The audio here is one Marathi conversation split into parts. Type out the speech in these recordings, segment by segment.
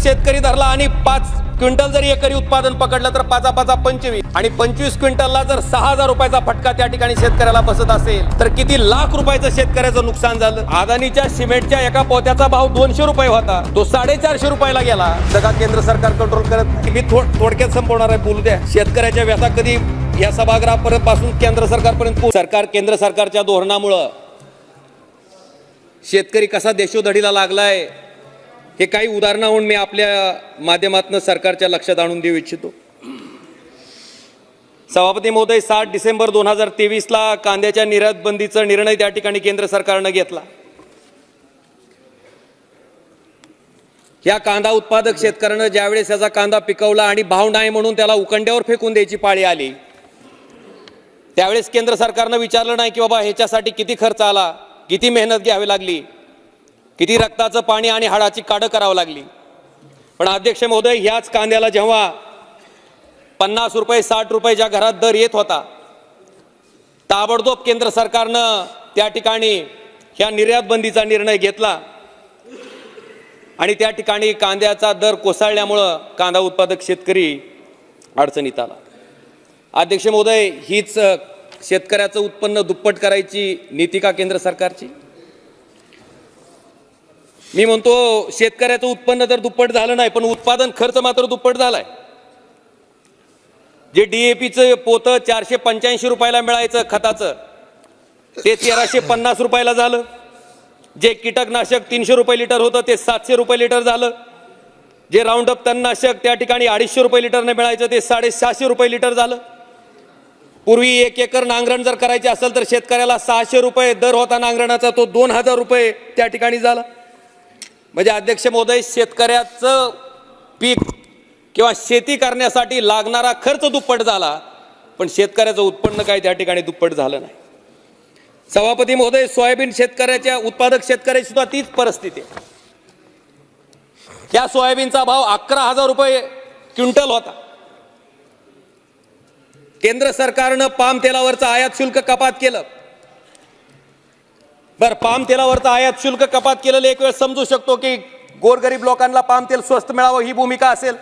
शेतकरी धरला आणि 5 क्विंटल जरी एकरी उत्पादन पकडलं तर 5 5 25 आणि 25 क्विंटलला जर 6,000 रुपयाचा फटका त्या ठिकाणी शेतकऱ्याला बसत असेल तर किती लाख रुपयाचं शेतकऱ्याचं नुकसान झालं। अदानीच्या सिमेंटच्या एका पोत्याचा भाव 200 रुपये होता, तो 450 रुपयाला गेला। सगळा केंद्र सरकार कंट्रोल करत नाही। मी थोडक्यात संपवणार आहे, बोलू द्या। शेतकऱ्याच्या व्यथा कधी या सभागृहापर्यंत पासून केंद्र सरकारपर्यंत केंद्र सरकारच्या धोरणामुळे शेतकरी कसा देशोधडीला लागलाय हे काही उदाहरणावरून मी आपल्या माध्यमातून सरकारच्या लक्षात आणून देऊ इच्छितो। सभापती महोदय, 7 डिसेंबर 2023 ला कांद्याच्या निर्यात बंदीचा निर्णय त्या ठिकाणी केंद्र सरकारने घेतला। या कांदा उत्पादक शेतकऱ्यानं ज्यावेळेस याचा कांदा पिकवला आणि भाव नाही म्हणून त्याला उकंड्यावर फेकून द्यायची पाळी आली, त्यावेळेस केंद्र सरकारनं विचारलं नाही की बाबा ह्याच्यासाठी किती खर्च आला, किती मेहनत घ्यावी लागली, किती रक्ताचं पाणी आणि हाडाची काढं करावं लागली। पण अध्यक्ष महोदय, ह्याच कांद्याला जेव्हा 50 रुपये 60 रुपयाच्या घरात दर येत होता, ताबडतोब केंद्र सरकारनं त्या ठिकाणी ह्या निर्यात बंदीचा निर्णय घेतला आणि त्या ठिकाणी कांद्याचा दर कोसळल्यामुळं कांदा उत्पादक शेतकरी अडचणीत आला। अध्यक्ष महोदय, हीच शेतकऱ्याचं उत्पन्न दुप्पट करायची नीती का केंद्र सरकारची? मी म्हणतो शेतकऱ्याचं उत्पन्न तर दुप्पट झालं नाही, पण उत्पादन खर्च मात्र दुप्पट झालाय। जे DAPचं पोतं 485 रुपयाला मिळायचं खताचं, ते 1350 रुपयाला झालं। जे कीटकनाशक 300 रुपये लिटर होतं ते 700 रुपये लिटर झालं। जे राऊंडअप तणनाशक त्या ठिकाणी 250 रुपये लिटरने मिळायचं ते 750 रुपये लिटर झालं। पूर्वी 1 एकर नांगरण जर करायची असेल तर शेतकऱ्याला 600 रुपये दर होता नांगरणाचा, तो 2000 रुपये त्या ठिकाणी झाला। म्हणजे अध्यक्ष महोदय, शेतकऱ्याचं पीक किंवा शेती करण्यासाठी लागणारा खर्च दुप्पट झाला, पण शेतकऱ्याचं उत्पन्न काय त्या ठिकाणी दुप्पट झालं नाही। सभापती महोदय, सोयाबीन शेतकऱ्याच्या उत्पादक शेतकऱ्याची सुद्धा तीच परिस्थिती आहे। या सोयाबीनचा भाव 11,000 रुपये क्विंटल होता। केंद्र सरकारनं पाम तेलावरचं आयात शुल्क कपात केलं। बर, पाम तेलावरचं आयात शुल्क कपात केलेलं एक वेळ समजू शकतो की गोरगरीब लोकांना पाम तेल स्वस्त मिळावं ही भूमिका असेल,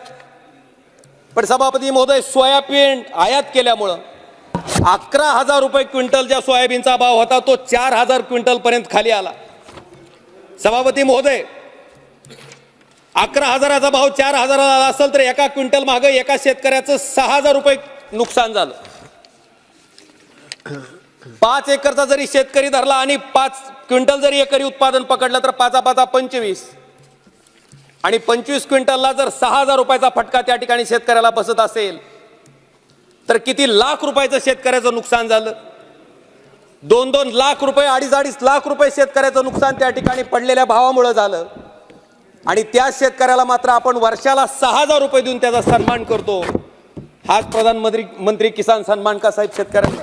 पण सभापती महोदय, सोयाबीन आयात केल्यामुळं 11,000 रुपये क्विंटल ज्या सोयाबीनचा भाव होता तो 4,000 क्विंटल पर्यंत खाली आला। सभापती महोदय, 11,000चा भाव 4,000 आला असेल तर एका क्विंटल मागे एका शेतकऱ्याचं 6,000 रुपये नुकसान झालं। 5 एकरचा जरी शेतकरी धरला आणि 5 क्विंटल जरी एकरी उत्पादन पकडलं तर 5 5 25 आणि 25 क्विंटलला जर 6,000 रुपयाचा फटका त्या ठिकाणी शेतकऱ्याला बसत असेल तर किती लाख रुपयाचं शेतकऱ्याचं नुकसान झालं। 2-2 लाख रुपये 2.5 लाख रुपये शेतकऱ्याचं नुकसान त्या ठिकाणी पडलेल्या भावामुळे झालं आणि त्या शेतकऱ्याला मात्र आपण वर्षाला 6,000 रुपये देऊन त्याचा सन्मान करतो। हाच प्रधानमंत्री किसान सन्मान का साहेब शेतकऱ्यांना?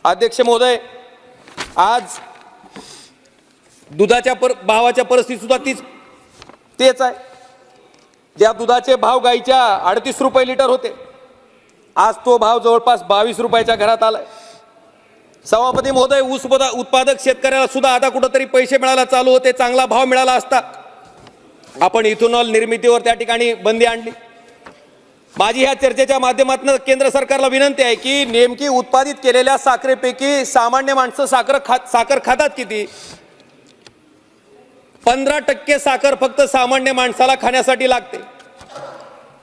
अध्यक्ष महोदय, आज दुधाच्या भावाच्या परिस्थिती सुद्धा तेच आहे। ज्या दुधाचे भाव गाईच्या 38 रुपये लिटर होते, आज तो भाव जवळपास 22 रुपयाच्या घरात आलाय। सभापती महोदय, ऊस उत्पादक शेतकऱ्याला सुद्धा आता कुठेतरी पैसे मिळायला चालू होते, चांगला भाव मिळाला असता आपण इथेनॉल निर्मितीवर त्या ठिकाणी बंदी आणली। माझी ह्या चर्चेच्या माध्यमातून केंद्र सरकारला विनंती आहे की नेमकी उत्पादित केलेल्या साखरेपैकी सामान्य माणसं साखर खातात किती? 15% साखर फक्त सामान्य माणसाला खाण्यासाठी लागते।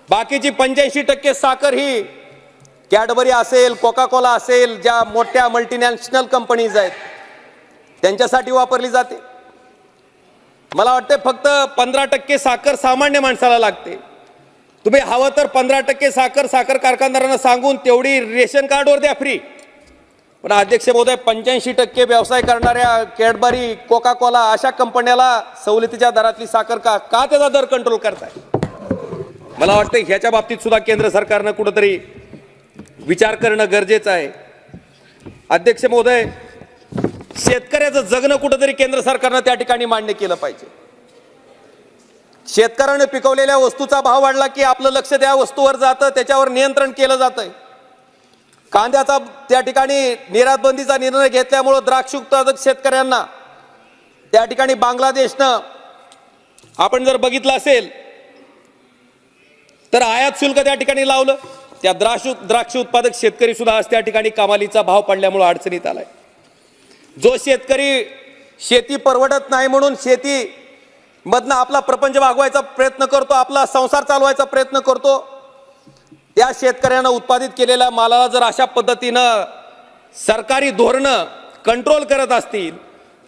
बाकीची 85% साखर ही कॅडबरी असेल, कोका कोला असेल, ज्या मोठ्या मल्टीनॅशनल कंपनीज आहेत त्यांच्यासाठी वापरली जाते। मला वाटते फक्त 15% साखर सामान्य माणसाला लागते। तुम्ही हवं तर 15% साखर कारखानदारांना सांगून तेवढी रेशन कार्डवर द्या फ्री, पण अध्यक्ष महोदय, 85% व्यवसाय करणाऱ्या कॅडबरी, कोका कोला अशा कंपन्याला सवलतीच्या दरातली साखर का त्याचा दर कंट्रोल करताय? मला वाटतं ह्याच्या बाबतीत सुद्धा केंद्र सरकारनं कुठेतरी विचार करणं गरजेचं आहे। अध्यक्ष महोदय, शेतकऱ्याचं जगणं कुठेतरी केंद्र सरकारनं त्या ठिकाणी मान्य केलं पाहिजे। शेतकऱ्याने पिकवलेल्या वस्तूचा भाव वाढला की आपलं लक्ष त्या वस्तूवर जातं, त्याच्यावर नियंत्रण केलं जातंय। कांद्याचा त्या ठिकाणी निर्यात बंदीचा निर्णय घेतल्यामुळे द्राक्ष उत्पादक शेतकऱ्यांना त्या ठिकाणी बांगलादेशनं आपण जर बघितलं असेल तर आयात शुल्क त्या ठिकाणी लावलं. त्या द्राक्ष उत्पादक शेतकरी सुद्धा आज त्या ठिकाणी कमालीचा भाव पडल्यामुळे अडचणीत आलाय. जो शेतकरी शेती परवडत नाही म्हणून शेती मधनं आपला प्रपंच भागवायचा प्रयत्न करतो, आपला संसार चालवायचा प्रयत्न करतो, त्या शेतकऱ्यांना उत्पादित केलेल्या मालाला जर अशा पद्धतीनं सरकारी धोरणं कंट्रोल करत असतील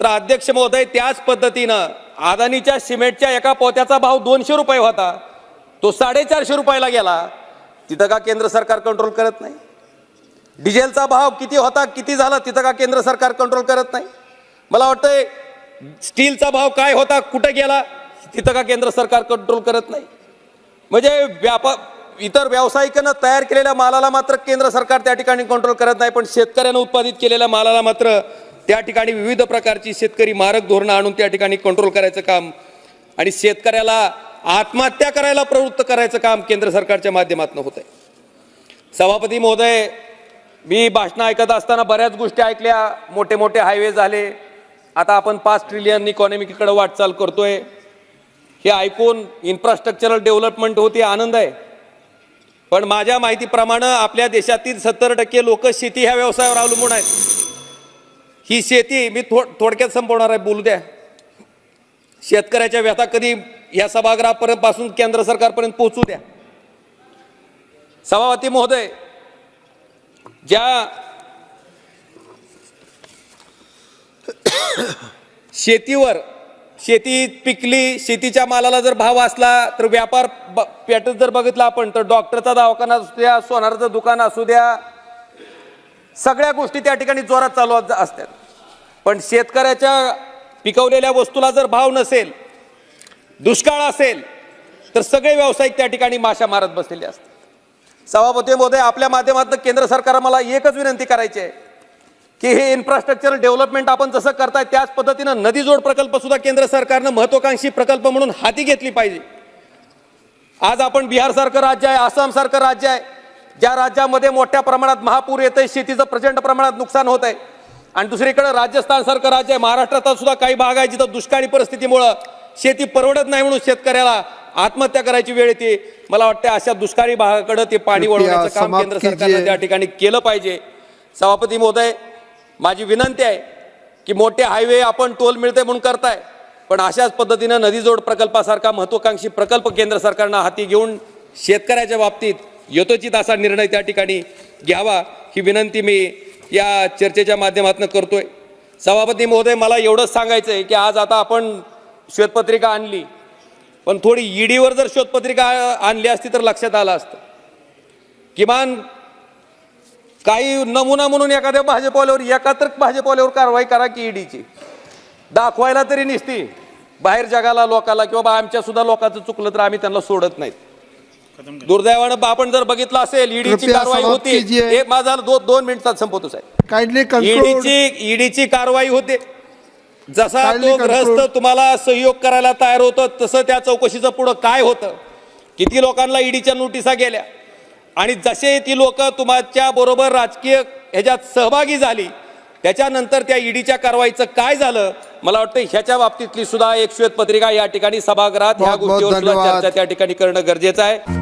तर अध्यक्ष महोदय, त्याच पद्धतीनं अदानीच्या सिमेंटच्या एका पोत्याचा भाव 200 रुपये होता, तो 450 रुपयाला गेला. तिथं का केंद्र सरकार कंट्रोल करत नाही? डिझेलचा भाव किती होता, किती झाला, तिथं का केंद्र सरकार कंट्रोल करत नाही? मला वाटतंय स्टीलचा भाव काय होता, कुठं गेला, तिथं का केंद्र सरकार कंट्रोल करत नाही? म्हणजे इतर व्यावसायिकांना तयार केलेल्या मालाला मात्र केंद्र सरकार त्या ठिकाणी कंट्रोल करत नाही, पण शेतकऱ्यांना उत्पादित केलेल्या मालाला मात्र त्या ठिकाणी विविध प्रकारची शेतकरी मारक धोरणं आणून त्या ठिकाणी कंट्रोल करायचं काम आणि शेतकऱ्याला आत्महत्या करायला प्रवृत्त करायचं काम केंद्र सरकारच्या माध्यमातून होत आहे. सभापती महोदय, मी भाषण ऐकत असताना बऱ्याच गोष्टी ऐकल्या. मोठे मोठे हायवे झाले, आता आपण 5 ट्रिलियन इकॉनॉमीकडे वाटचाल करतोय. हे ऐकून इन्फ्रास्ट्रक्चरल डेव्हलपमेंट होती, आनंद आहे. पण माझ्या माहितीप्रमाणे आपल्या देशातील 70% लोक शेती ह्या व्यवसायावर अवलंबून आहेत. ही शेती मी थोडक्यात संपवणार आहे, बोलू द्या. शेतकऱ्याच्या व्यथा कधी या सभागृहापर्यंत पासून केंद्र सरकारपर्यंत पोहोचू द्या. सभापती महोदय, ज्या शेतीवर शेती पिकली, शेतीच्या मालाला जर भाव असला तर व्यापार पेठेत जर बघितलं आपण तर डॉक्टरचा दवाखाना असू द्या, सोनाराचं दुकान असू द्या, सगळ्या गोष्टी त्या ठिकाणी जोरात चालू असतात. पण शेतकऱ्याच्या पिकवलेल्या वस्तूला जर भाव नसेल, दुष्काळ असेल तर सगळे व्यावसायिक त्या ठिकाणी माशा मारत बसलेले असतात. सभापती महोदय, आपल्या माध्यमातून केंद्र सरकार मला एकच विनंती करायची आहे की हे इन्फ्रास्ट्रक्चरल डेव्हलपमेंट आपण जसं करताय त्याच पद्धतीनं नदी जोड प्रकल्प सुद्धा केंद्र सरकारनं महत्वाकांक्षी प्रकल्प म्हणून हाती घेतली पाहिजे. आज आपण बिहार सारखं राज्य आहे, आसाम सारखं राज्य आहे, ज्या राज्यामध्ये मोठ्या प्रमाणात महापूर येतंय, शेतीचं प्रचंड प्रमाणात नुकसान होत आहे, आणि दुसरीकडे राजस्थान सारखं राज्य आहे, महाराष्ट्रात सुद्धा काही भाग आहे जिथं दुष्काळी परिस्थितीमुळं शेती परवडत नाही म्हणून शेतकऱ्याला आत्महत्या करायची वेळ येते. मला वाटतं अशा दुष्काळी भागाकडे ते पाणी वळवण्याचं काम केंद्र सरकारनं त्या ठिकाणी केलं पाहिजे. सभापती महोदय, माझी विनंती आहे की मोठे हायवे आपण टोल मिळते म्हणून करताय, पण अशाच पद्धतीनं नदी जोड प्रकल्पासारखा महत्वाकांक्षी प्रकल्प केंद्र सरकारनं हाती घेऊन शेतकऱ्याच्या बाबतीत यथोचित असा निर्णय त्या ठिकाणी घ्यावा, ही विनंती मी या चर्चेच्या माध्यमातून करतोय. सभापती महोदय, मला एवढंच सांगायचं आहे की आज आता आपण श्वेतपत्रिका आणली, पण थोडी ईडीवर जर श्वेतपत्रिका आणली असती तर लक्षात आलं असतं. किमान काही नमुना म्हणून एखाद्या भाजपवाल्यावर, एकात्र भाजपवाल्यावर कारवाई करा की ईडीची, दाखवायला तरी निसती बाहेर जगाला, लोकाला की बाबा आमच्या सुद्धा लोकांचं चुकलं तर आम्ही त्यांना सोडत नाहीत. दुर्दैवानं आपण जर बघितलं असेल ईडीची कारवाई होती, एक माझा 2 मिनिटात संपवतो साहेब. ईडीची कारवाई होते, जसा तो ग्रहस्थ तुम्हाला सहयोग करायला तयार होतं तसं त्या चौकशीचं पुढं काय होतं, किती लोकांना ईडीच्या नोटिसा गेल्या, आणि जसे ती लोक तुमच्या बरोबर राजकीय ह्याच्यात सहभागी झाली त्याच्यानंतर त्या ईडीच्या कारवाईचं काय झालं, मला वाटतं ह्याच्या बाबतीतली सुद्धा एक श्वेतपत्रिका या ठिकाणी सभागृहात ह्या गोष्टीवर सुद्धा चर्चा त्या ठिकाणी करणं गरजेचं आहे.